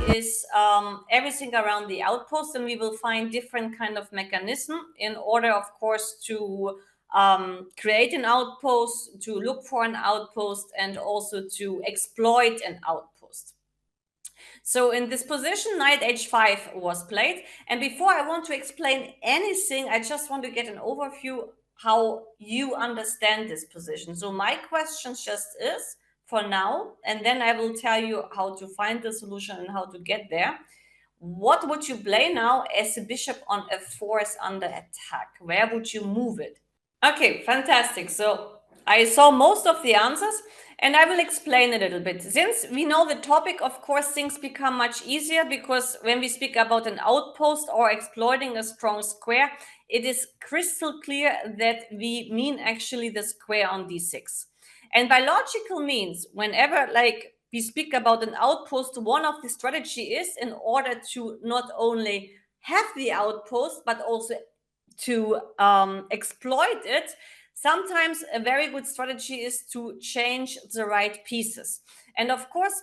is everything around the outpost, and we will find different kind of mechanism in order, of course, to create an outpost, to look for an outpost, and also to exploit an outpost. So in this position, knight h5 was played. And before I want to explain anything, I just want to get an overview how you understand this position. So my question just is, for now, and then I will tell you how to find the solution and how to get there. What would you play now as the bishop on f4 is under attack? Where would you move it? Okay, fantastic. So I saw most of the answers, and I will explain a little bit. Since we know the topic, of course, things become much easier, because when we speak about an outpost or exploiting a strong square, it is crystal clear that we mean actually the square on d6. And by logical means, whenever we speak about an outpost, one of the strategy is in order to not only have the outpost, but also to exploit it. Sometimes a very good strategy is to change the right pieces. And of course,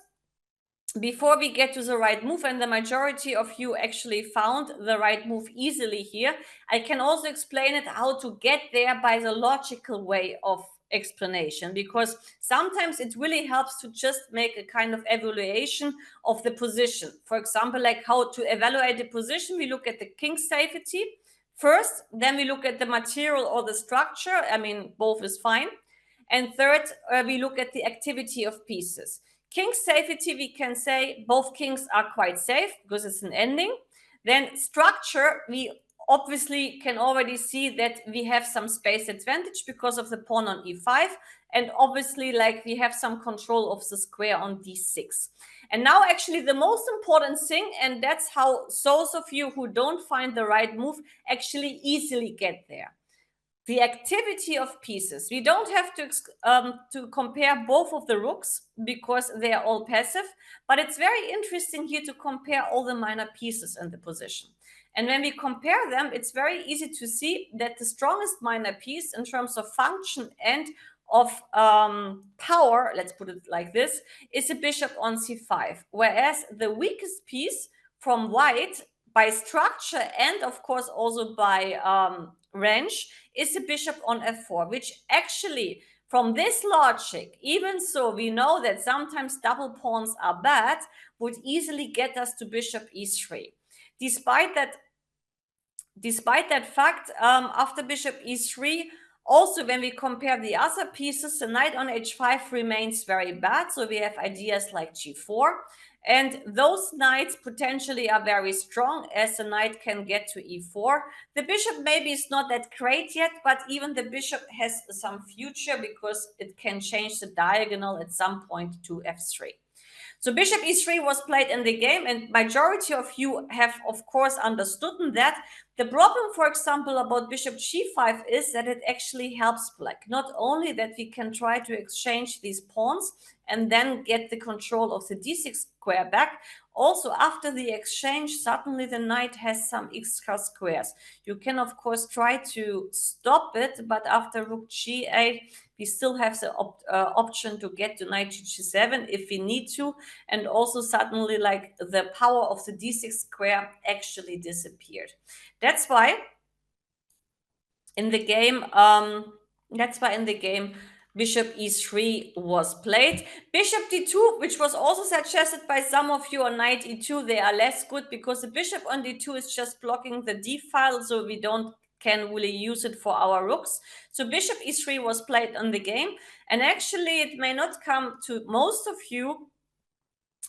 before we get to the right move, and the majority of you actually found the right move easily here, I can also explain it how to get there by the logical way of explanation, because sometimes it really helps to just make a kind of evaluation of the position. For example, like how to evaluate the position, we look at the king safety first, then we look at the material or the structure. I mean, both is fine. And third, we look at the activity of pieces. King safety, we can say both kings are quite safe because it's an ending. Then structure, we obviously can already see that we have some space advantage because of the pawn on e5. And obviously, we have some control of the square on d6. And now actually the most important thing, and that's how those of you who don't find the right move actually easily get there. The activity of pieces. We don't have to compare both of the rooks because they are all passive, but it's very interesting here to compare all the minor pieces in the position. And when we compare them, it's very easy to see that the strongest minor piece in terms of function and of power, let's put it like this, is a bishop on c5, whereas the weakest piece from white by structure and of course also by range is a bishop on f4, which actually from this logic, even so we know that sometimes double pawns are bad, would easily get us to bishop e3. Despite that fact, after bishop e3, also when we compare the other pieces, the knight on h5 remains very bad. So we have ideas like g4. And those knights potentially are very strong, as the knight can get to e4. The bishop maybe is not that great yet, but even the bishop has some future because it can change the diagonal at some point to f3. So bishop e3 was played in the game, and majority of you have, of course, understood that. The problem, for example, about bishop g5 is that it actually helps black. Not only that we can try to exchange these pawns and then get the control of the d6 square back, also after the exchange, suddenly the knight has some extra squares. You can, of course, try to stop it, but after rook g8, we still have the option to get to knight to g7 if we need to. And also suddenly the power of the d6 square actually disappeared. That's why in the game, bishop e3 was played. Bishop d2, which was also suggested by some of you, on knight e2, they are less good because the bishop on d2 is just blocking the d file, so we can really use it for our rooks. So bishop e3 was played on the game, and actually it may not come to most of you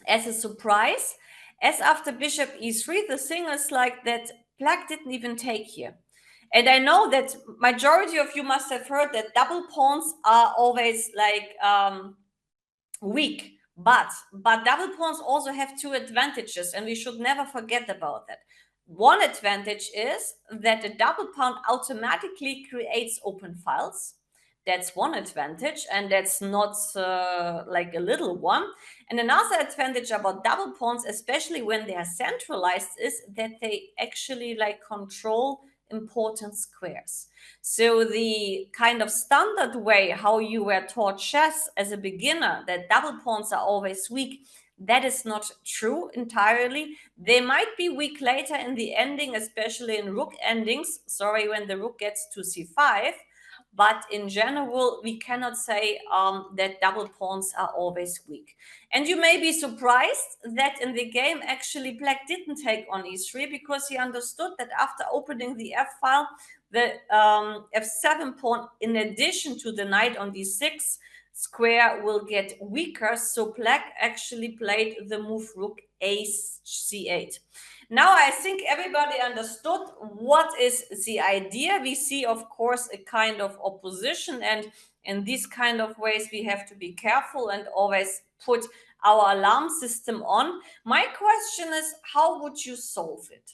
as a surprise, as after bishop e3, the thing is that black didn't even take here. And I know that majority of you must have heard that double pawns are always weak, but double pawns also have two advantages, and we should never forget about that. One advantage is that a double pawn automatically creates open files. That's one advantage, and that's not a little one. And another advantage about double pawns, especially when they are centralized, is that they actually control important squares. So the kind of standard way how you were taught chess as a beginner, that double pawns are always weak, That is not true entirely. They might be weak later in the ending, especially in rook endings. Sorry, when the rook gets to c5. But in general, we cannot say that double pawns are always weak. And you may be surprised that in the game, actually, Black didn't take on e3 because he understood that after opening the f file, the f7 pawn, in addition to the knight on d6 square, will get weaker. So Black actually played the move rook a c8. Now I think everybody understood what is the idea. We see, of course, a kind of opposition, and in these kind of ways we have to be careful and always put our alarm system on. My question is, how would you solve it?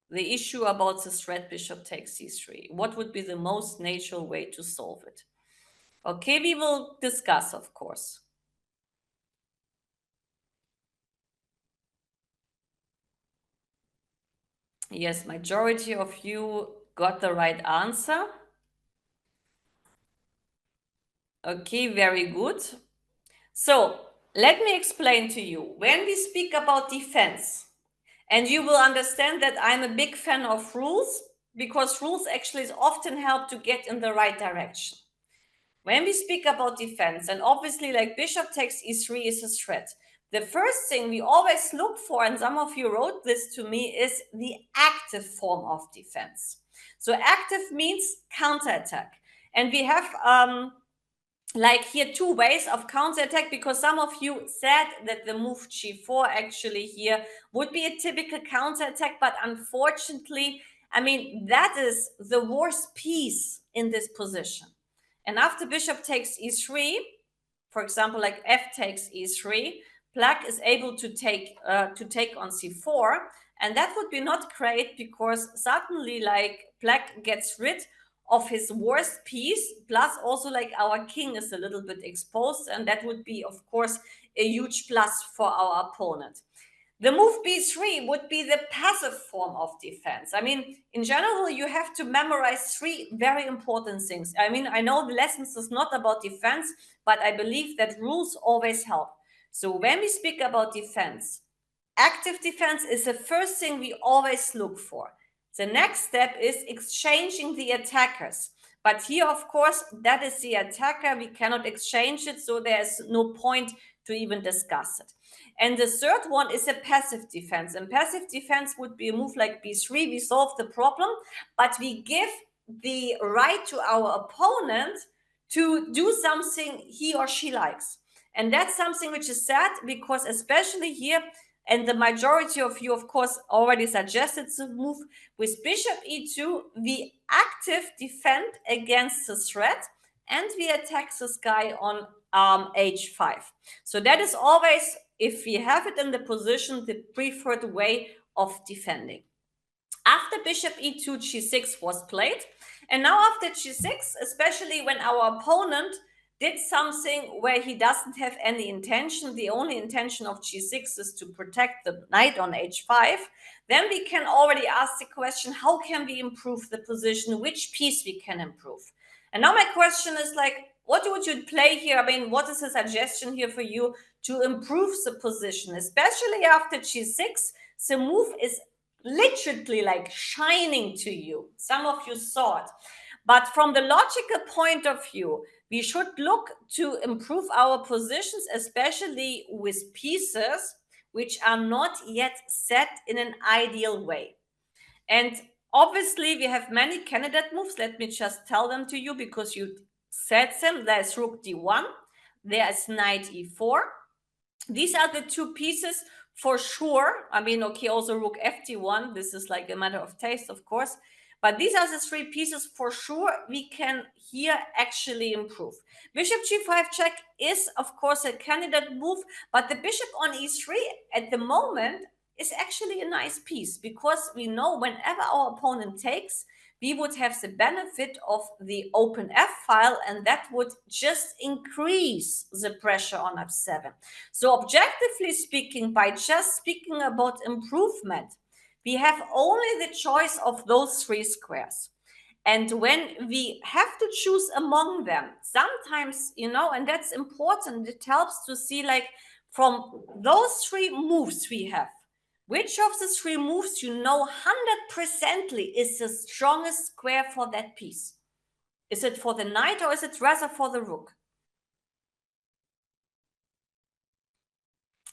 The issue about the threat bishop takes c3. What would be the most natural way to solve it? Okay, we will discuss, of course. Yes, majority of you got the right answer. Okay, very good. So let me explain to you. When we speak about defense, and you will understand that I'm a big fan of rules, because rules actually often help to get in the right direction. When we speak about defense, and obviously like bishop takes e3 is a threat, the first thing we always look for, and some of you wrote this to me, is the active form of defense. So active means counterattack. And we have like here two ways of counterattack, because some of you said that the move g4 actually here would be a typical counterattack, but unfortunately, I mean, that is the worst piece in this position. And after bishop takes e3, for example, like f takes e3, Black is able to take on c4, and that would be not great, because suddenly like Black gets rid of his worst piece, plus also like our king is a little bit exposed, and that would be, of course, a huge plus for our opponent. The move b3 would be the passive form of defense. I mean, in general, you have to memorize three very important things. I mean, I know the lessons is not about defense, but I believe that rules always help. So when we speak about defense, active defense is the first thing we always look for. The next step is exchanging the attackers. But here, of course, that is the attacker. We cannot exchange it, so there's no point to even discuss it. And the third one is a passive defense. And passive defense would be a move like b3. We solve the problem, but we give the right to our opponent to do something he or she likes. And that's something which is sad, because especially here, and the majority of you, of course, already suggested the move with bishop e2, we active defend against the threat, and we attack this guy on h5. So that is always, if we have it in the position, the preferred way of defending. After bishop e2, g6 was played. And now after g6, especially when our opponent did something where he doesn't have any intention, the only intention of g6 is to protect the knight on h5, then we can already ask the question, how can we improve the position? Which piece we can improve? And now my question is like, what would you play here? I mean, what is a suggestion here for you to improve the position? Especially after g6, the move is literally like shining to you. Some of you saw it. But from the logical point of view, we should look to improve our positions, especially with pieces which are not yet set in an ideal way. And obviously, we have many candidate moves. Let me just tell them to you, because you said them. There's rook d1. There's knight e4. These are the two pieces for sure. I mean, okay, also rook fd1. This is like a matter of taste, of course. But these are the three pieces for sure we can here actually improve. Bishop g5 check is, of course, a candidate move, but the bishop on e3 at the moment is actually a nice piece, because we know whenever our opponent takes, we would have the benefit of the open f file, and that would just increase the pressure on f7. So objectively speaking, by just speaking about improvement, we have only the choice of those three squares. And when we have to choose among them, sometimes, and that's important, it helps to see, like, from those three moves we have, which of the three moves 100% is the strongest square for that piece. Is it for the knight or is it rather for the rook?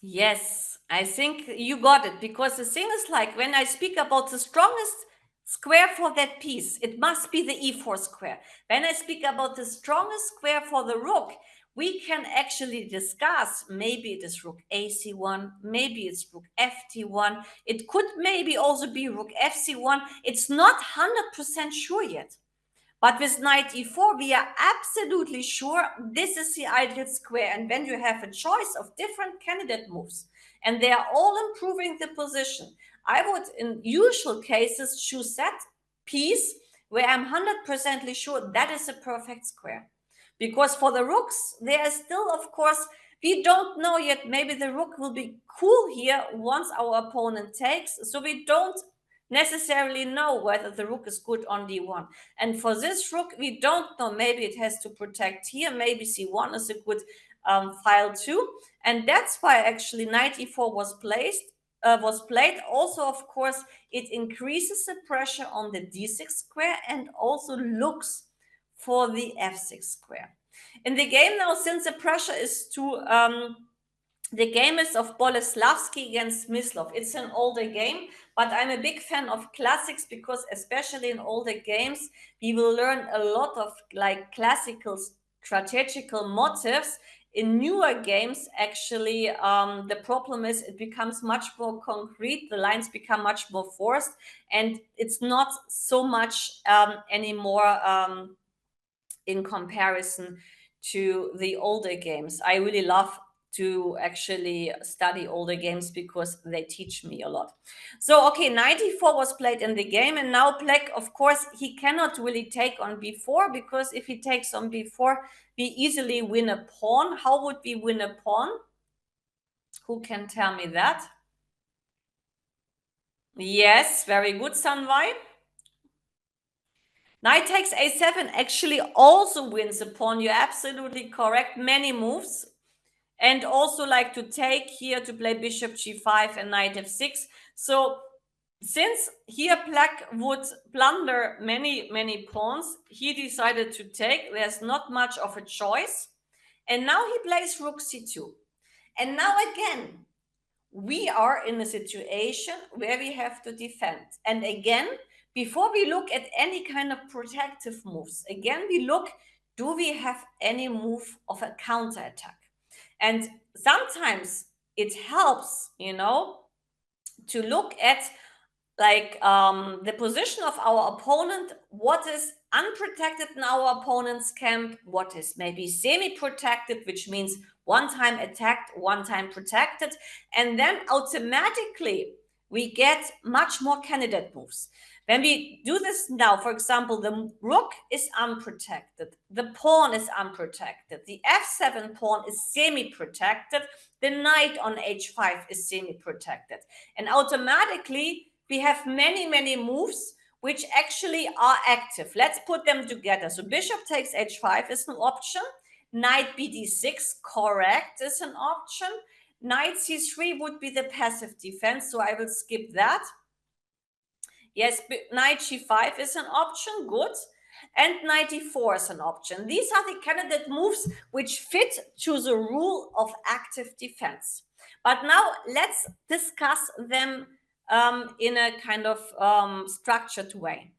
Yes, I think you got it, because the thing is, like, when I speak about the strongest square for that piece, it must be the e4 square. When I speak about the strongest square for the rook, we can actually discuss, maybe it is rook ac1, maybe it's rook ft1, it could maybe also be rook fc1. It's not 100% sure yet. But with knight e4, we are absolutely sure this is the ideal square. And when you have a choice of different candidate moves, and they are all improving the position, I would, in usual cases, choose that piece where I'm 100% sure that is a perfect square. Because for the rooks, there is still, of course, we don't know yet. Maybe the rook will be cool here once our opponent takes. So we don't necessarily know whether the rook is good on d1. And for this rook, we don't know. Maybe it has to protect here. Maybe c1 is a good file too. And that's why actually knight e4 was played. Also, of course, it increases the pressure on the d6 square and also looks for the f6 square. In the game now, since the pressure is too the game is of Boleslavsky against Mislov. It's an older game, but I'm a big fan of classics, because especially in older games, we will learn a lot of, like, classical strategical motives. In newer games, actually, the problem is it becomes much more concrete. The lines become much more forced, and it's not so much anymore in comparison to the older games. I really love to actually study older games because they teach me a lot. So, okay, knight e4 was played in the game, and now black, of course, he cannot really take on b4, because if he takes on b4, we easily win a pawn. How would we win a pawn? Who can tell me that? Yes, very good, Sanwai. Knight takes a7 actually also wins a pawn. You're absolutely correct. Many moves. And also like to take here to play bishop g5 and knight f6. So since here black would plunder many pawns, he decided to take. There's not much of a choice. And now he plays rook c2. And now again, we are in a situation where we have to defend. And again, before we look at any kind of protective moves, again, we look, do we have any move of a counterattack? And sometimes it helps, to look at, like, the position of our opponent, what is unprotected in our opponent's camp, what is maybe semi-protected, which means one time attacked, one time protected, and then automatically we get much more candidate moves. When we do this now, for example, the rook is unprotected, the pawn is unprotected, the f7 pawn is semi-protected, the knight on h5 is semi-protected, and automatically we have many moves which actually are active. Let's put them together. So bishop takes h5 is an option. Knight bd6, correct, is an option. Knight c3 would be the passive defense, so I will skip that. Yes, knight g5 is an option, good. And knight e4 is an option. These are the candidate moves which fit to the rule of active defense. But now let's discuss them in a kind of structured way.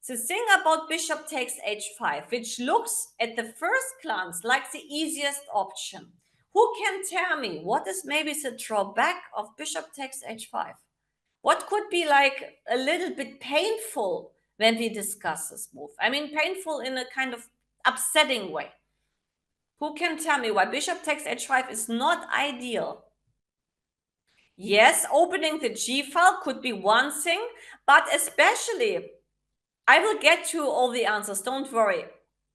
The thing about bishop takes h5, which looks at the first glance like the easiest option. Who can tell me what is maybe the drawback of bishop takes h5? What could be like a little bit painful when we discuss this move? I mean, painful in a kind of upsetting way. Who can tell me why bishop takes h5 is not ideal? Yes, opening the G file could be one thing, but especially, I will get to all the answers, don't worry.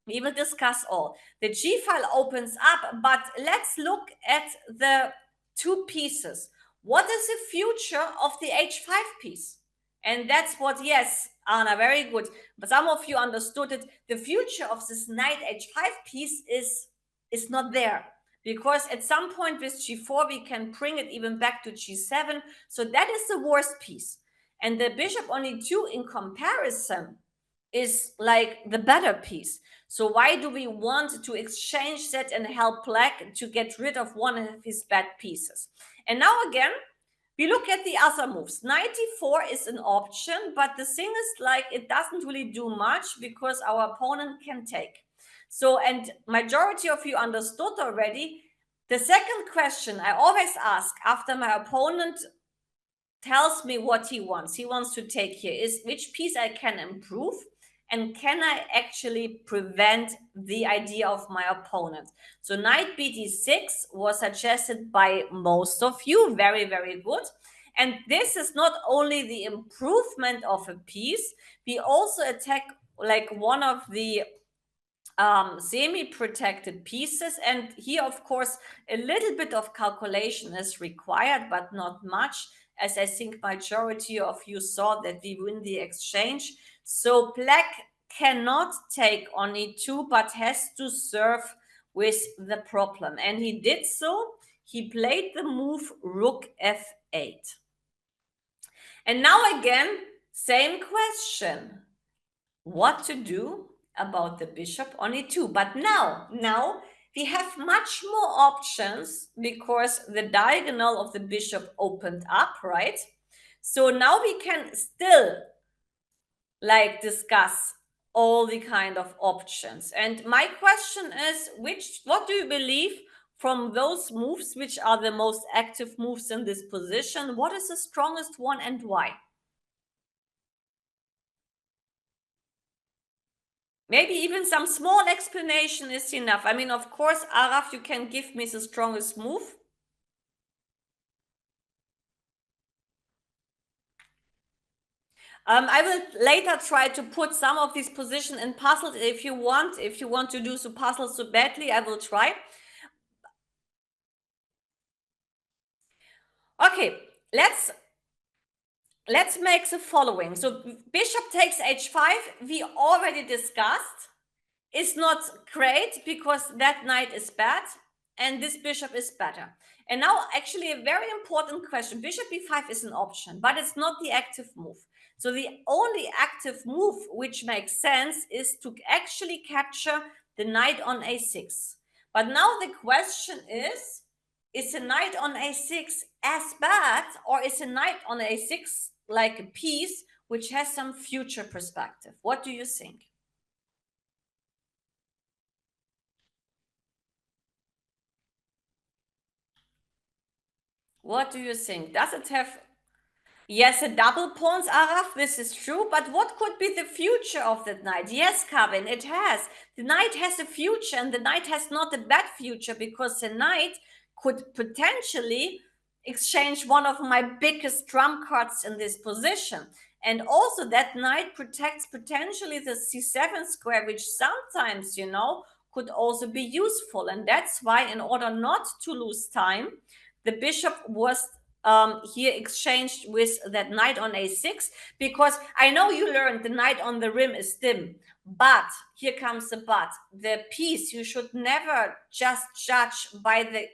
We will discuss all. The G file opens up, but let's look at the two pieces. What is the future of the H5 piece? And that's what, yes, Anna, very good. But some of you understood it. The future of this knight h5 piece is not there, because at some point with g4 we can bring it even back to g7. So that is the worst piece. And the bishop on e2 in comparison is like the better piece. So why do we want to exchange that and help black to get rid of one of his bad pieces? And now again, we look at the other moves. 94 is an option, but the thing is, like, it doesn't really do much because our opponent can take. So, and majority of you understood already, the second question I always ask after my opponent tells me what he wants to take here is which piece I can improve, and can I actually prevent the idea of my opponent. So knight bd6 was suggested by most of you, very, very good. And this is not only the improvement of a piece, we also attack like one of the semi-protected pieces. And here, of course, a little bit of calculation is required, but not much, as I think majority of you saw that we win the exchange. So black cannot take on e2, but has to serve with the problem. And he did so. He played the move rook f8. And now again, same question. What to do about the bishop on e2? But now we have much more options because the diagonal of the bishop opened up, right? So now we can still like discuss all the kind of options. And my question is, what do you believe from those moves, which are the most active moves in this position? What is the strongest one and why? Maybe even some small explanation is enough. I mean, of course, Araf, you can give me the strongest move. I will later try to put some of these positions in puzzles if you want. If you want to do the puzzles so badly, I will try. Okay, let's make the following. So bishop takes h5, we already discussed. It's not great because that knight is bad and this bishop is better. And now actually a very important question. Bishop b5 is an option, but it's not the active move. So the only active move which makes sense is to actually capture the knight on a6. But now the question is a knight on a6 as bad, or is a knight on a6 like a piece which has some future perspective? What do you think? What do you think? Does it have, yes, a double pawns, Araf, this is true, but what could be the future of that knight? Yes, Kevin, it has. The knight has a future, and the knight has not a bad future, because the knight could potentially exchange one of my biggest trump cards in this position. And also that knight protects potentially the c7 square, which sometimes, you know, could also be useful. And that's why, in order not to lose time, the bishop was here exchanged with that knight on a6, because I know you learned the knight on the rim is dim, but here comes the but. The piece you should never just judge by the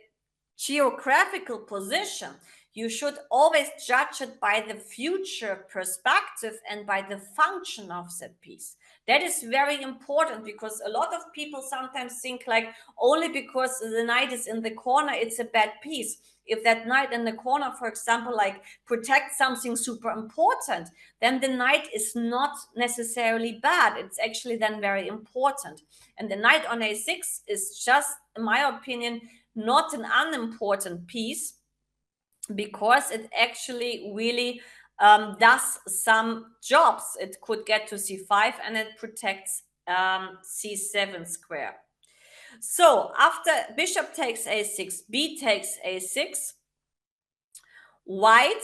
geographical position. You should always judge it by the future perspective and by the function of that piece. That is very important, because a lot of people sometimes think like only because the knight is in the corner, it's a bad piece. If that knight in the corner, for example, like protects something super important, then the knight is not necessarily bad. It's actually then very important. And the knight on a6 is just, in my opinion, not an unimportant piece, because it actually really does some jobs. It could get to c5 and it protects c7 square. So after bishop takes a6, b takes a6, white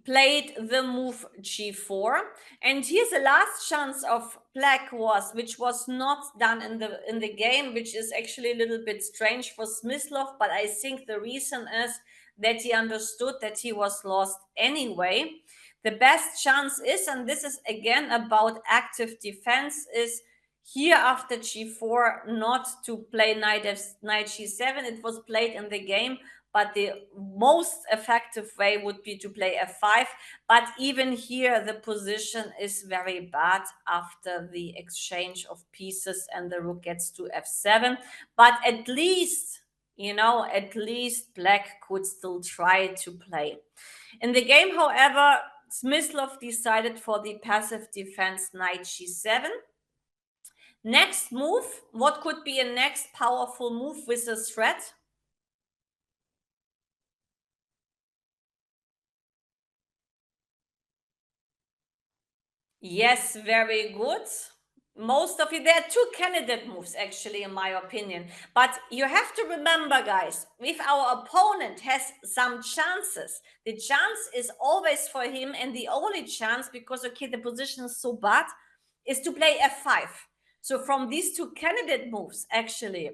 played the move g4, and here's the last chance of black which was not done in the game, which is actually a little bit strange for Smyslov, but I think the reason is that he understood that he was lost anyway. the best chance is, and this is again about active defense, is here after g4 not to play knight g7. It was played in the game, but the most effective way would be to play f5. But even here, the position is very bad after the exchange of pieces and the rook gets to f7. But at least, at least black could still try to play. In the game, however, Smyslov decided for the passive defense knight g7. Next move, what could be a next powerful move with this threat? Yes, very good. Most of it, there are two candidate moves, actually, in my opinion. But you have to remember, guys, if our opponent has some chances, the chance is always for him, and the only chance, because, okay, the position is so bad, is to play f5. So from these two candidate moves, actually,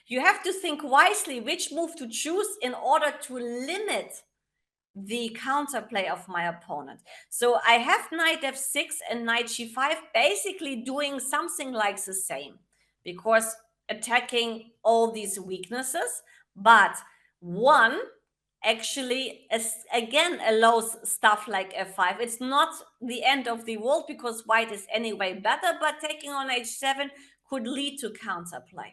you have to think wisely which move to choose in order to limit the counterplay of my opponent. So I have knight f6 and knight g5 basically doing something like the same, because attacking all these weaknesses, but one actually again allows stuff like f5. It's not the end of the world, because white is anyway better, but taking on h7 could lead to counterplay.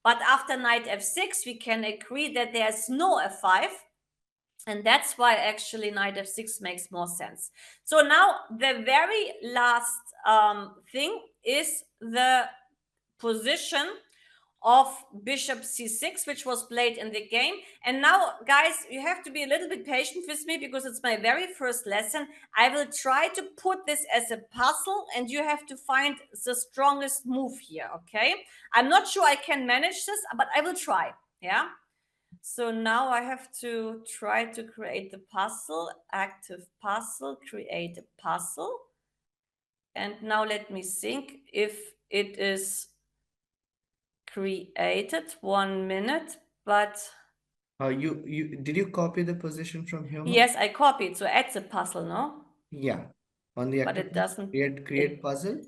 But after knight f6, we can agree that there's no f5, and that's why actually knight f6 makes more sense. So now the very last thing is the position of bishop c6, which was played in the game. And now, guys, you have to be a little bit patient with me, because it's my very first lesson. I will try to put this as a puzzle, and you have to find the strongest move here, okay? I'm not sure I can manage this, but I will try, yeah? So now I have to try to create the puzzle, active puzzle, create a puzzle. And now let me think if it is created. 1 minute, but Did you copy the position from here? yes, I copied. So add the puzzle, no? Yeah. On the But active it doesn't. create puzzle.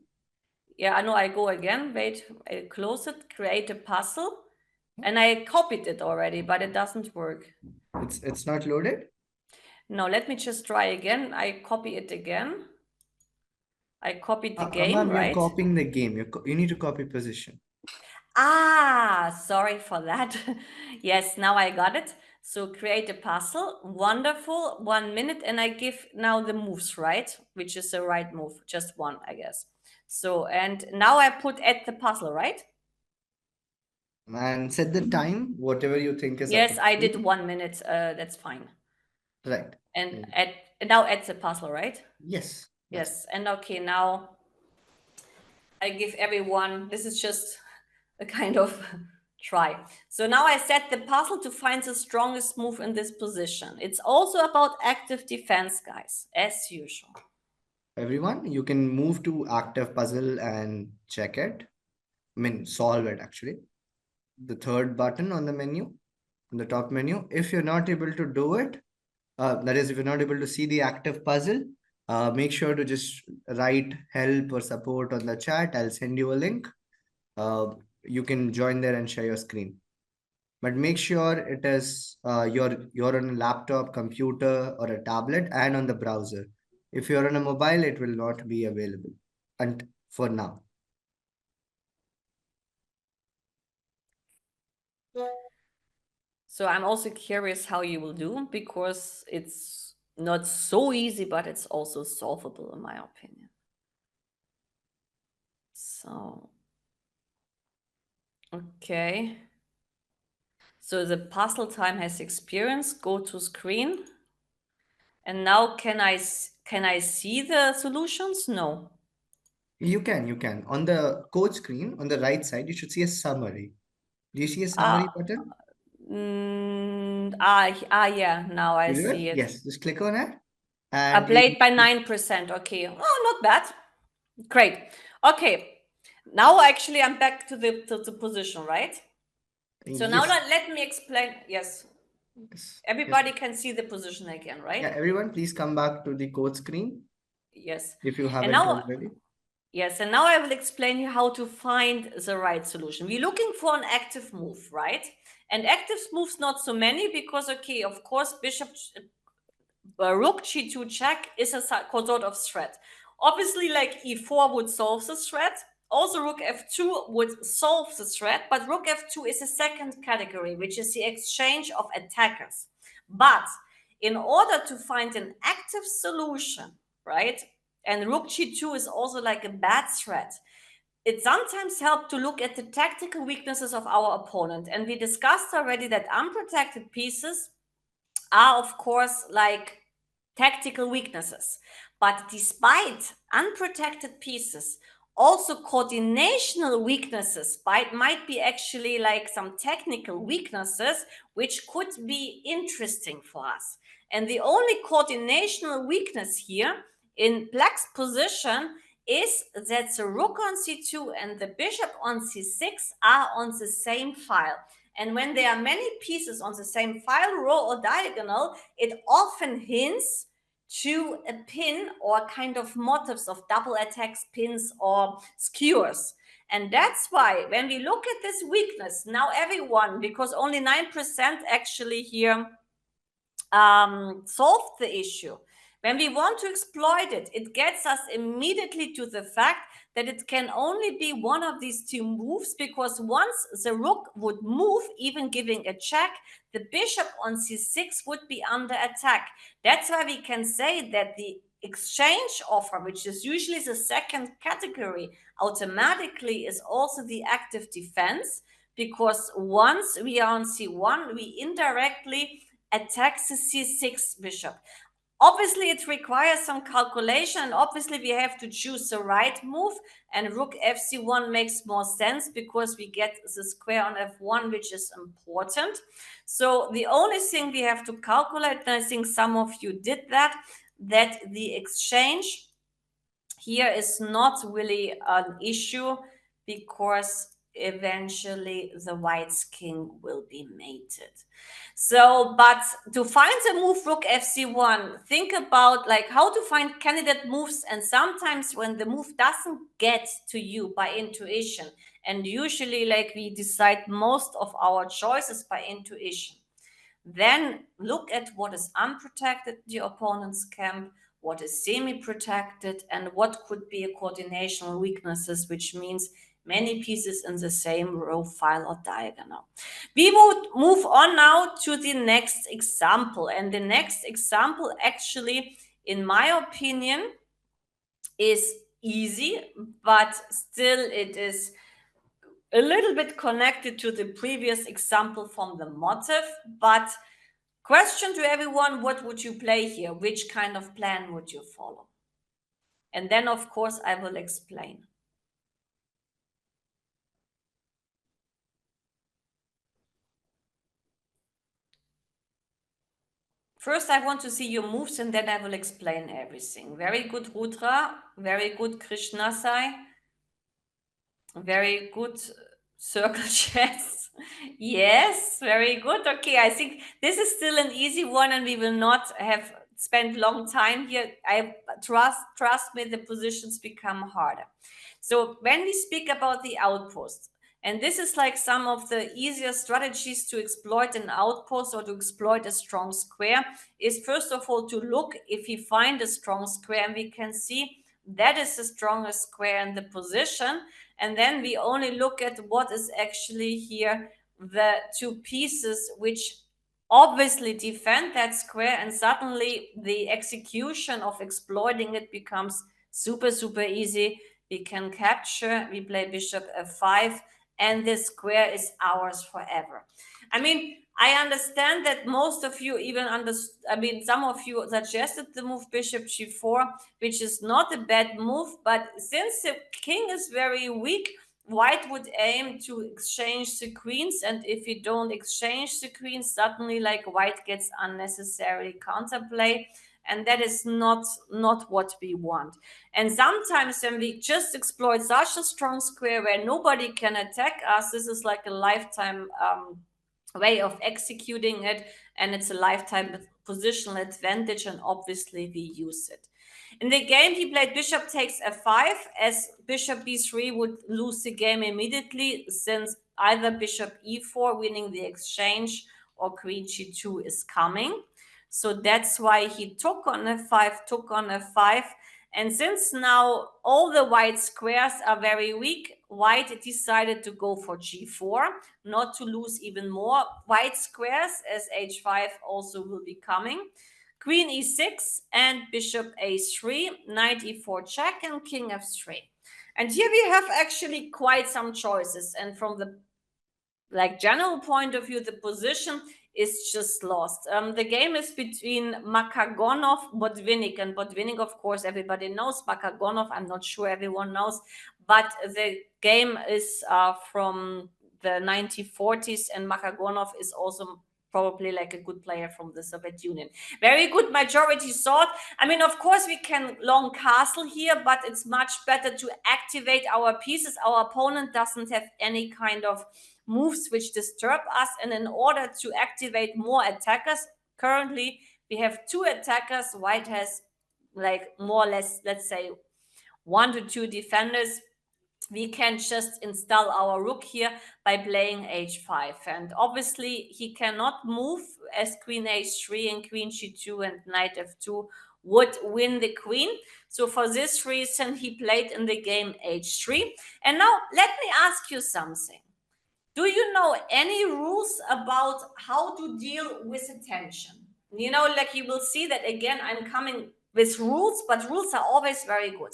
Yeah, I know. I go again. Wait, I close it, create a puzzle. And I copied it already, but it doesn't work. It's not loaded? No, let me just try again. I copy it again. I copied the game, Ma'am, right? you're copying the game. You need to copy position. Ah, sorry for that. Yes, now I got it. So create a puzzle. Wonderful. 1 minute. And I give now the moves, right? Which is the right move. Just one, I guess. So, and now I put at the puzzle, right? And set the time, whatever you think is Yes, I did appropriate. 1 minute. That's fine. Right. And now add the puzzle, right? Yes. Yes. And okay, now I give everyone, this is just a kind of try. So now I set the puzzle to find the strongest move in this position. It's also about active defense, guys, as usual. Everyone, you can move to active puzzle and check it. I mean, solve it actually. The third button on the menu, on the top menu. If you're not able to do it, that is, if you're not able to see the active puzzle, make sure to just write help or support on the chat. I'll send you a link. You can join there and share your screen. But make sure it is you're on a laptop, computer, or a tablet, and on the browser. If you're on a mobile, it will not be available. And for now. So I'm also curious how you will do, because it's not so easy, but it's also solvable in my opinion. So, okay. So the puzzle time has experience. Go to screen. And now can I see the solutions? No. You can. On the code screen, on the right side, you should see a summary. Do you see a summary button? Yeah, now I You do see it? it. Yes, just click on it. And Played by 9%. Okay. Oh, not bad. Great. Okay. Now actually I'm back to the position, right? So now yes. let me explain. Yes. Yes. Everybody can see the position again, right? Yeah, everyone, please come back to the code screen Yes. if you And haven't now, already. yes, and now I will explain you how to find the right solution. We're looking for an active move, right? And active moves, not so many, because, okay, of course, bishop rook g2 check is a sort of threat. Obviously, like e4 would solve the threat. Also, rook f2 would solve the threat, but rook f2 is a second category, which is the exchange of attackers. But in order to find an active solution, right, and rook g2 is also like a bad threat, it sometimes helps to look at the tactical weaknesses of our opponent. And we discussed already that unprotected pieces are, of course, like tactical weaknesses. But despite unprotected pieces, also coordinational weaknesses might be actually like some technical weaknesses, which could be interesting for us. And the only coordinational weakness here in Black's position is that the rook on c2 and the bishop on c6 are on the same file. And when there are many pieces on the same file, row or diagonal, it often hints to a pin or kind of motifs of double attacks, pins, or skewers. And that's why when we look at this weakness, now everyone, because only 9% actually here solved the issue. When we want to exploit it, it gets us immediately to the fact that it can only be one of these two moves, because once the rook would move, even giving a check, the bishop on c6 would be under attack. That's why we can say that the exchange offer, which is usually the second category, automatically is also the active defense, because once we are on c1, we indirectly attacks the c6 bishop. Obviously, it requires some calculation, and obviously we have to choose the right move, and rook fc1 makes more sense because we get the square on f1, which is important. So the only thing we have to calculate, and I think some of you did that the exchange here is not really an issue, because eventually the white's king will be mated. So, but to find the move rook fc1, think about like how to find candidate moves. And sometimes when the move doesn't get to you by intuition, and usually like we decide most of our choices by intuition, then look at what is unprotected in the opponent's camp, what is semi-protected, and what could be a coordinational weaknesses, which means many pieces in the same row, file, or diagonal. We would move on now to the next example. And the next example, actually, in my opinion, is easy, but still it is a little bit connected to the previous example from the motif. But question to everyone, what would you play here? Which kind of plan would you follow? And then, of course, I will explain. First, I want to see your moves, and then I will explain everything. Very good, Rudra. Very good, Krishnasai. Very good, Circle Chess. Yes, very good. Okay, I think this is still an easy one, and we will not have spent long time here. I trust me, the positions become harder. So when we speak about the outpost, and this is like some of the easier strategies to exploit an outpost or to exploit a strong square, is first of all to look if we find a strong square, and we can see that is the strongest square in the position. And then we only look at what is actually here the two pieces which obviously defend that square, and suddenly the execution of exploiting it becomes super, super easy. We can capture, we play bishop f5, and this square is ours forever. I mean, I understand that most of you even some of you suggested the move bishop g4, which is not a bad move, but since the king is very weak, white would aim to exchange the queens, and if you don't exchange the queens, suddenly like white gets unnecessary counterplay, and that is not what we want. And sometimes when we just exploit such a strong square where nobody can attack us, this is like a lifetime way of executing it, and it's a lifetime positional advantage, and obviously we use it. In the game, he played bishop takes f5, as bishop b3 would lose the game immediately, since either bishop e4 winning the exchange or queen g2 is coming. So that's why he took on f5, and since now all the white squares are very weak, white decided to go for g4, not to lose even more white squares, as h5 also will be coming. Queen e6 and bishop a3, knight e4 check, and king f3. And here we have actually quite some choices. And from the general point of view, the position is just lost. The game is between Makagonov, Botvinnik, and Botvinnik, of course, everybody knows. Makagonov, I'm not sure everyone knows, but the game is from the 1940s, and Makagonov is also probably like a good player from the Soviet Union. Very good majority thought. I mean, of course, we can long castle here, but it's much better to activate our pieces. Our opponent doesn't have any kind of moves which disturb us, and in order to activate more attackers, currently we have 2 attackers. White has like more or less, let's say, 1 to 2 defenders. We can just install our rook here by playing h5, and obviously he cannot move, as queen h3 and queen g2 and knight f2 would win the queen. So for this reason he played in the game h3. And now let me ask you something. Do you know any rules about how to deal with attention? You know, like you will see that again, I'm coming with rules, but rules are always very good.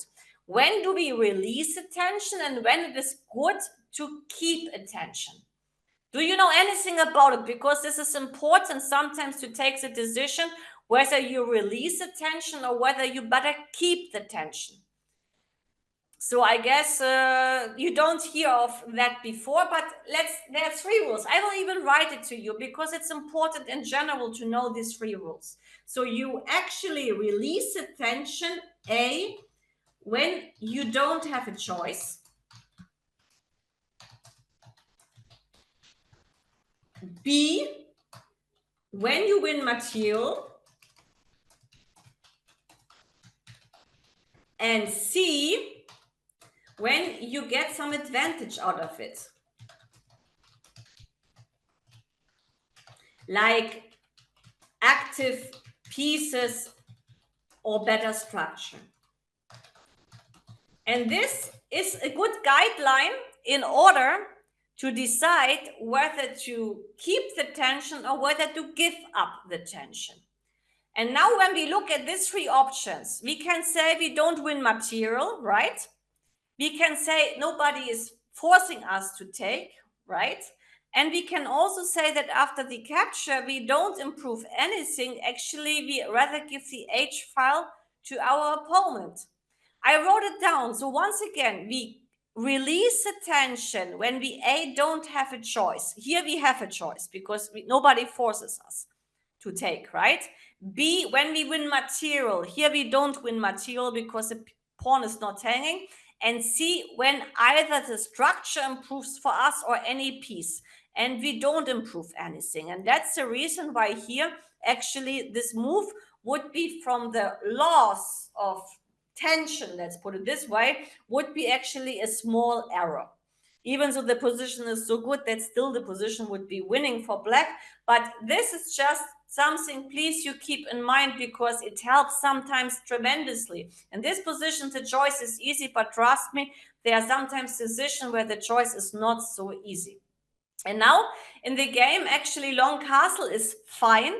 When do we release attention and when it is good to keep attention? Do you know anything about it? Because this is important sometimes to take the decision whether you release attention or whether you better keep the tension. So I guess you don't hear of that before, but there are 3 rules. I will even write it to you because it's important in general to know these 3 rules. So you actually release attention, A, when you don't have a choice. B, when you win material. And C, when you get some advantage out of it. Like active pieces or better structure. And this is a good guideline in order to decide whether to keep the tension or whether to give up the tension. And now when we look at these 3 options, we can say we don't win material, right? We can say nobody is forcing us to take, right? And we can also say that after the capture, we don't improve anything. Actually, we rather give the H file to our opponent. I wrote it down. So once again, we release attention when we don't have a choice. Here we have a choice because nobody forces us to take, right? B, when we win material. Here we don't win material because the pawn is not hanging. And C, when either the structure improves for us or any piece, and we don't improve anything. And that's the reason why here actually this move would be, from the loss of tension, let's put it this way, would be actually a small error. Even though the position is so good that still the position would be winning for black. But this is just something, please, you keep in mind, because it helps sometimes tremendously. In this position, the choice is easy, but trust me, there are sometimes decisions where the choice is not so easy. And now in the game, actually, long castle is fine.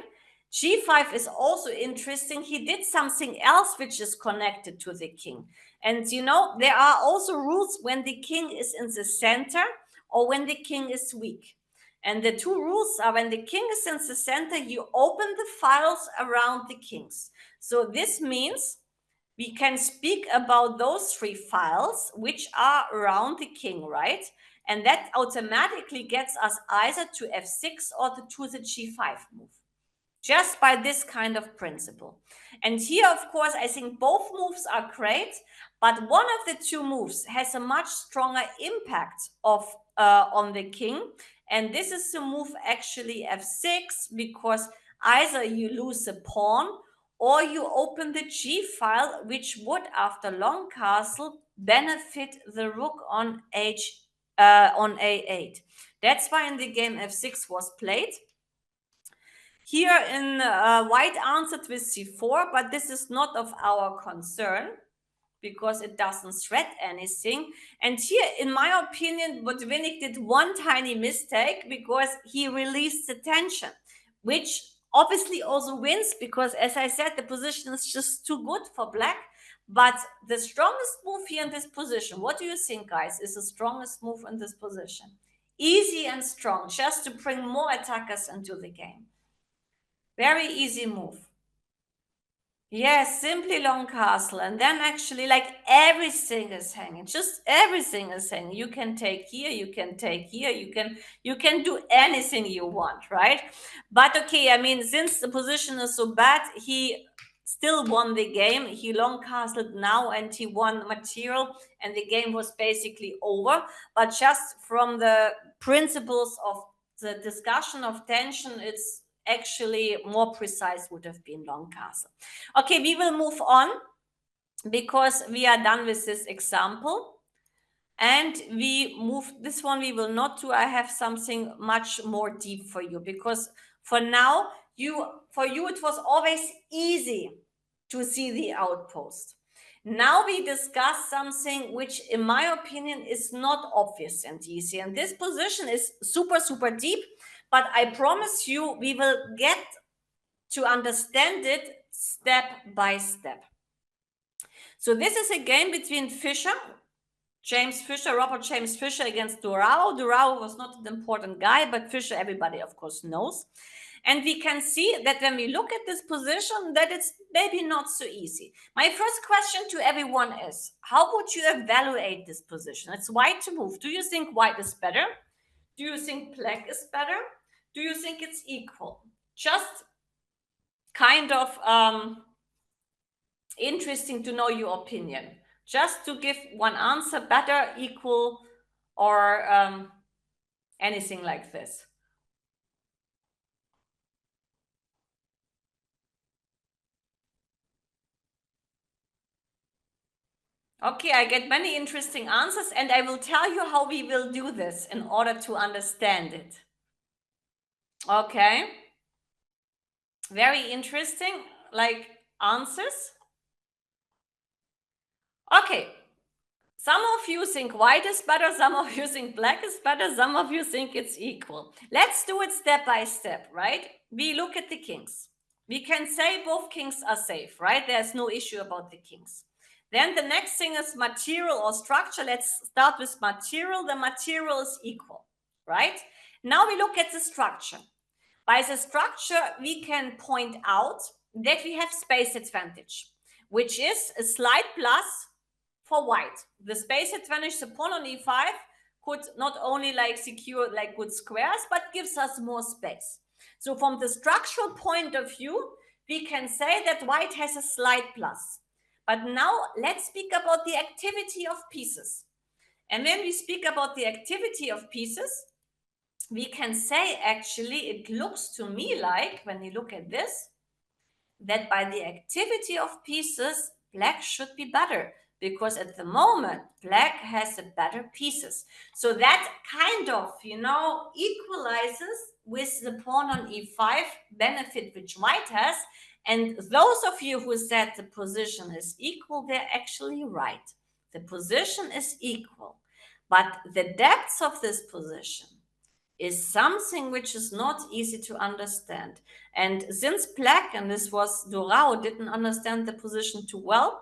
G5 is also interesting. He did something else which is connected to the king. And you know, there are also rules when the king is in the center or when the king is weak. And the 2 rules are, when the king is in the center, you open the files around the kings. So this means we can speak about those 3 files which are around the king, right? And that automatically gets us either to f6 or to the g5 move, just by this kind of principle. And here, of course, I think both moves are great, but one of the 2 moves has a much stronger impact on the king, And this is the move actually f6, because either you lose a pawn or you open the g file, which would, after long castle, benefit the rook on on a8. That's why in the game f6 was played. Here in white answered with c4, but this is not of our concern because it doesn't threat anything. And here, in my opinion, Botvinnik did one tiny mistake because he released the tension, which obviously also wins because, as I said, the position is just too good for black. But the strongest move here in this position, what do you think, guys, is the strongest move in this position? Easy and strong, just to bring more attackers into the game. Very easy move. Yes, simply long castle. And then actually, like, everything is hanging. Just everything is hanging. You can take here, you can take here, you can do anything you want, right? But okay, I mean, since the position is so bad, he still won the game. He long castled now and he won material, and the game was basically over. But just from the principles of the discussion of tension, it's actually more precise would have been long castle. Okay, we will move on because we are done with this example. And we move this one, we will not do. I have something much more deep for you, because for now, for you it was always easy to see the outpost. Now we discuss something which, in my opinion, is not obvious and easy. And this position is super, super deep, but I promise you we will get to understand it step by step. So this is a game between Robert James Fisher against Durao. Durao was not an important guy, but Fisher, everybody, of course, knows. And we can see that when we look at this position, that it's maybe not so easy. My first question to everyone is, how would you evaluate this position? It's white to move. Do you think white is better? Do you think black is better? Do you think it's equal? Just kind of interesting to know your opinion. Just to give one answer, better, equal, or anything like this. Okay, I get many interesting answers, and I will tell you how we will do this in order to understand it. Okay. Very interesting, like, answers. Okay. Some of you think white is better, some of you think black is better, some of you think it's equal. Let's do it step by step, right? We look at the kings. We can say both kings are safe, right? There's no issue about the kings. Then the next thing is material or structure. Let's start with material. The material is equal, right? Now we look at the structure. By the structure, we can point out that we have space advantage, which is a slight plus for white. The space advantage, the pawn on e5 could not only like secure like good squares, but gives us more space. So from the structural point of view, we can say that white has a slight plus. But now let's speak about the activity of pieces. And when we speak about the activity of pieces, we can say actually it looks to me like, when you look at this, that by the activity of pieces, black should be better, because at the moment black has the better pieces. So that kind of, equalizes with the pawn on e5 benefit which white has. And those of you who said the position is equal, they're actually right. The position is equal, but the depth of this position is something which is not easy to understand. And since black, and this was Dorao, didn't understand the position too well,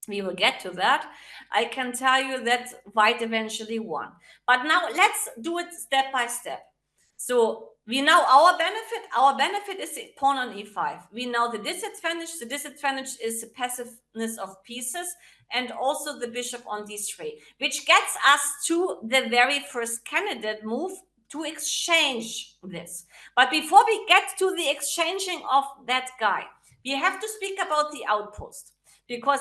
we will get to that, I can tell you that white eventually won. But now let's do it step by step. So we know our benefit is the pawn on e5. We know the disadvantage is the passiveness of pieces, and also the bishop on d3, which gets us to the very first candidate move, to exchange this. But before we get to the exchanging of that guy, we have to speak about the outpost, because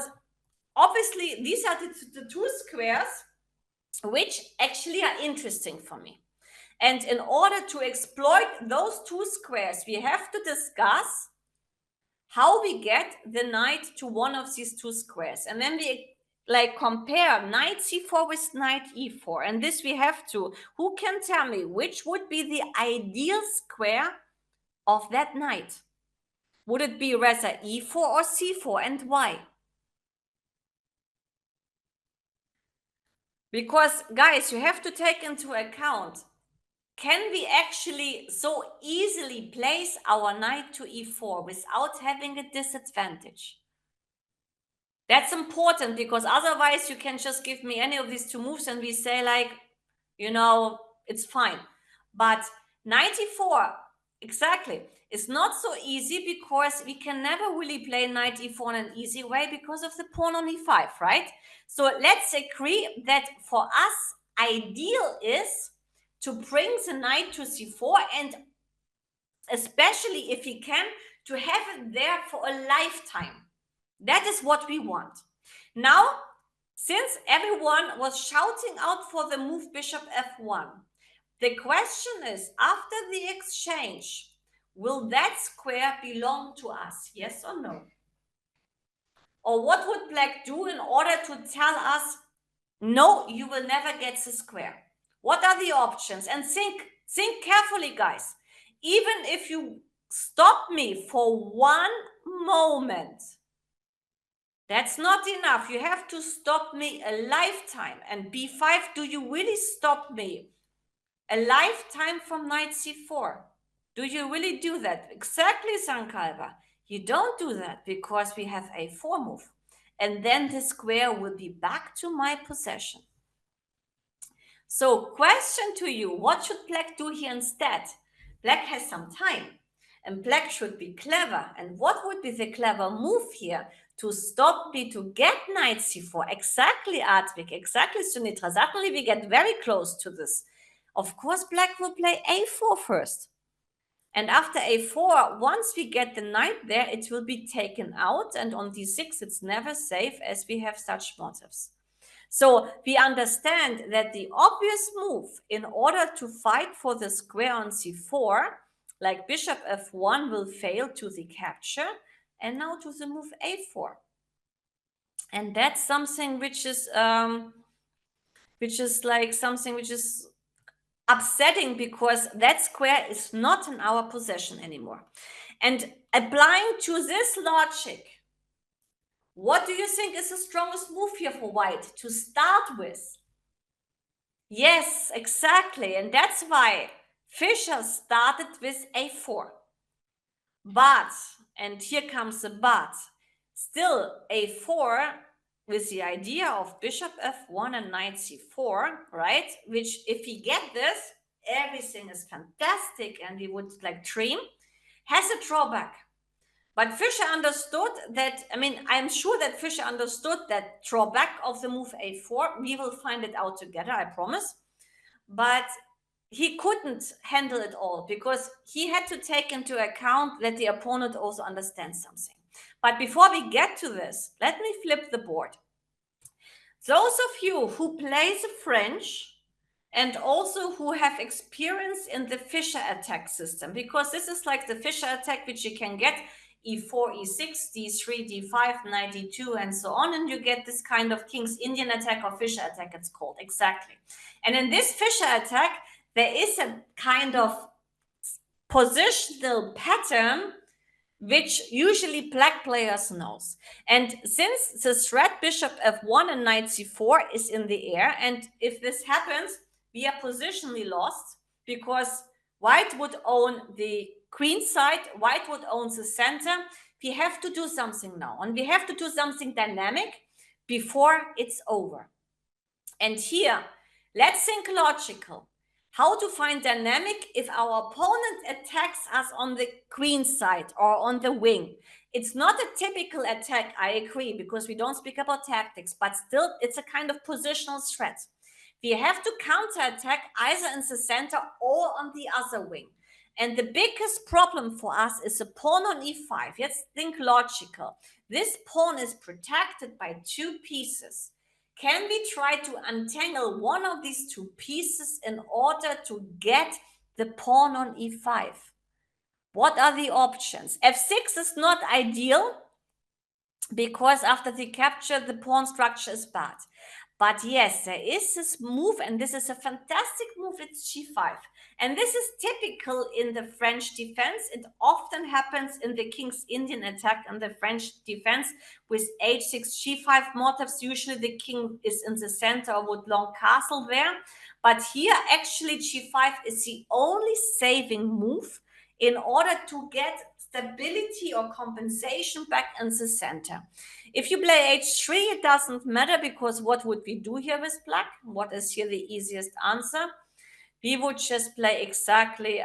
obviously these are the two squares which actually are interesting for me. And in order to exploit those two squares, we have to discuss how we get the knight to one of these two squares. And then we like compare knight c4 with knight e4. And this we have to. Who can tell me which would be the ideal square of that knight? Would it be rather e4 or c4, and why? Because, guys, you have to take into account, can we actually so easily place our knight to e4 without having a disadvantage? That's important, because otherwise you can just give me any of these two moves and we say like, you know, it's fine. But knight e4, exactly, it's not so easy, because we can never really play knight e4 in an easy way because of the pawn on e5, right? So let's agree that for us, ideal is to bring the knight to c4, and especially if we can, to have it there for a lifetime. That is what we want. Now, since everyone was shouting out for the move bishop f1, the question is, after the exchange, will that square belong to us? Yes or no? Or what would black do in order to tell us, no, you will never get the square? What are the options? And think carefully, guys. Even if you stop me for one moment, that's not enough. You have to stop me a lifetime. And b5, do you really stop me a lifetime from knight c4? Do you really do that? Exactly, Sankalpa. You don't do that, because we have a 4 move. And then the square will be back to my possession. So, question to you, what should black do here instead? Black has some time, and black should be clever. And what would be the clever move here to stop me to get knight c4? Exactly, Advik, exactly, Sunitra. Suddenly we get very close to this. Of course, black will play a4 first. And after a4, once we get the knight there, it will be taken out. And on d6, it's never safe, as we have such motives. So we understand that the obvious move in order to fight for the square on c4, like bishop f1, will fail to the capture, and now to the move a4. And that's something which is like something which is upsetting, because that square is not in our possession anymore. And applying to this logic, what do you think is the strongest move here for white to start with? Yes, exactly. And that's why Fischer started with a4. But, and here comes the but, still a4 with the idea of bishop f1 and knight c4, right? Which, if we get this, everything is fantastic and we would like dream, has a drawback. But Fischer understood that, I mean, I'm sure that Fischer understood that drawback of the move a4. We will find it out together, I promise. But he couldn't handle it all, because he had to take into account that the opponent also understands something. But before we get to this, let me flip the board. Those of you who play the French and also who have experience in the Fischer attack system, because this is like the Fischer attack which you can get e4, e6, d3, d5, knight d2, and so on, and you get this kind of King's Indian attack, or Fischer attack it's called, exactly. And in this Fischer attack, there is a kind of positional pattern which usually black players knows. And since the threat bishop f1 and knight c4 is in the air, and if this happens, we are positionally lost, because white would own the queen side, white would own the center. We have to do something now, and we have to do something dynamic before it's over. And here, let's think logical. How to find dynamic if our opponent attacks us on the queen side or on the wing? It's not a typical attack, I agree, because we don't speak about tactics, but still it's a kind of positional threat. We have to counterattack either in the center or on the other wing. And the biggest problem for us is the pawn on e5. Let's think logical. This pawn is protected by two pieces. can we try to untangle one of these two pieces in order to get the pawn on e5? What are the options? f6 is not ideal because after the capture, the pawn structure is bad. But yes, there is this move, and this is a fantastic move. It's g5. And this is typical in the French defense. It often happens in the King's Indian attack and the French defense with h6, g5 motifs. Usually the king is in the center or with long castle there. But here, actually, g5 is the only saving move in order to get stability or compensation back in the center. If you play h3, it doesn't matter, because what would we do here with black? What is here the easiest answer? We would just play exactly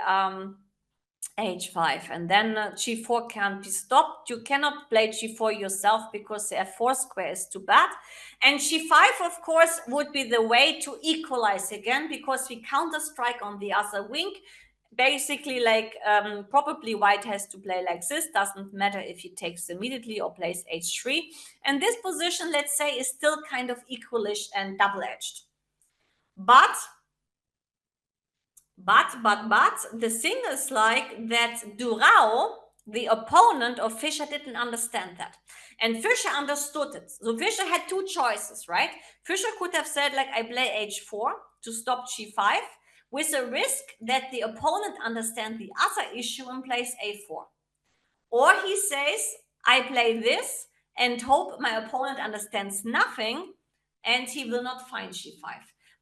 h5, and then g4 can't be stopped. You cannot play g4 yourself because the f4 square is too bad. And g5, of course, would be the way to equalize again, because we counter strike on the other wing. Basically, like probably white has to play like this. Doesn't matter if he takes immediately or plays h3. And this position, let's say, is still kind of equalish and double-edged. But the thing is like that Durao, the opponent of Fischer, didn't understand that. And Fischer understood it. So Fischer had two choices, right? Fischer could have said, like, I play h4 to stop g5, with a risk that the opponent understands the other issue and plays a4. Or he says, I play this and hope my opponent understands nothing and he will not find g5.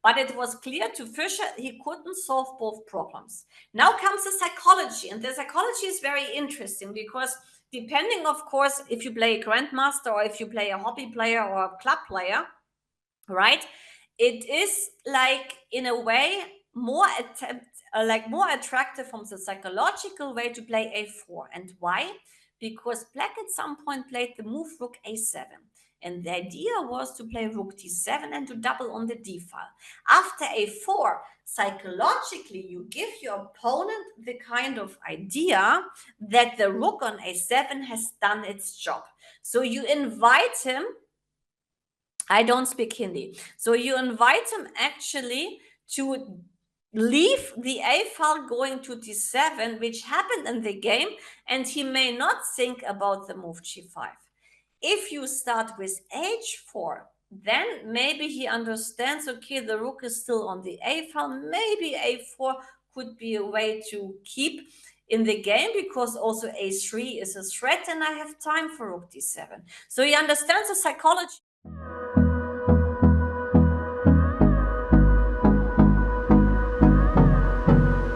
But it was clear to Fischer he couldn't solve both problems. Now comes the psychology, and the psychology is very interesting because depending, of course, if you play a grandmaster or if you play a hobby player or a club player, right? It is like, in a way, more attractive from the psychological way to play a4. And why? Because black at some point played the move rook a7. And the idea was to play rook d7 and to double on the d file. After a4, psychologically, you give your opponent the kind of idea that the rook on a7 has done its job. So you invite him. I don't speak Hindi. So you invite him actually to leave the a file going to d7, which happened in the game, and he may not think about the move g5. If you start with h4, then maybe he understands, okay, the rook is still on the a file. Maybe a4 could be a way to keep in the game, because also a3 is a threat and I have time for rook d7. So he understands the psychology.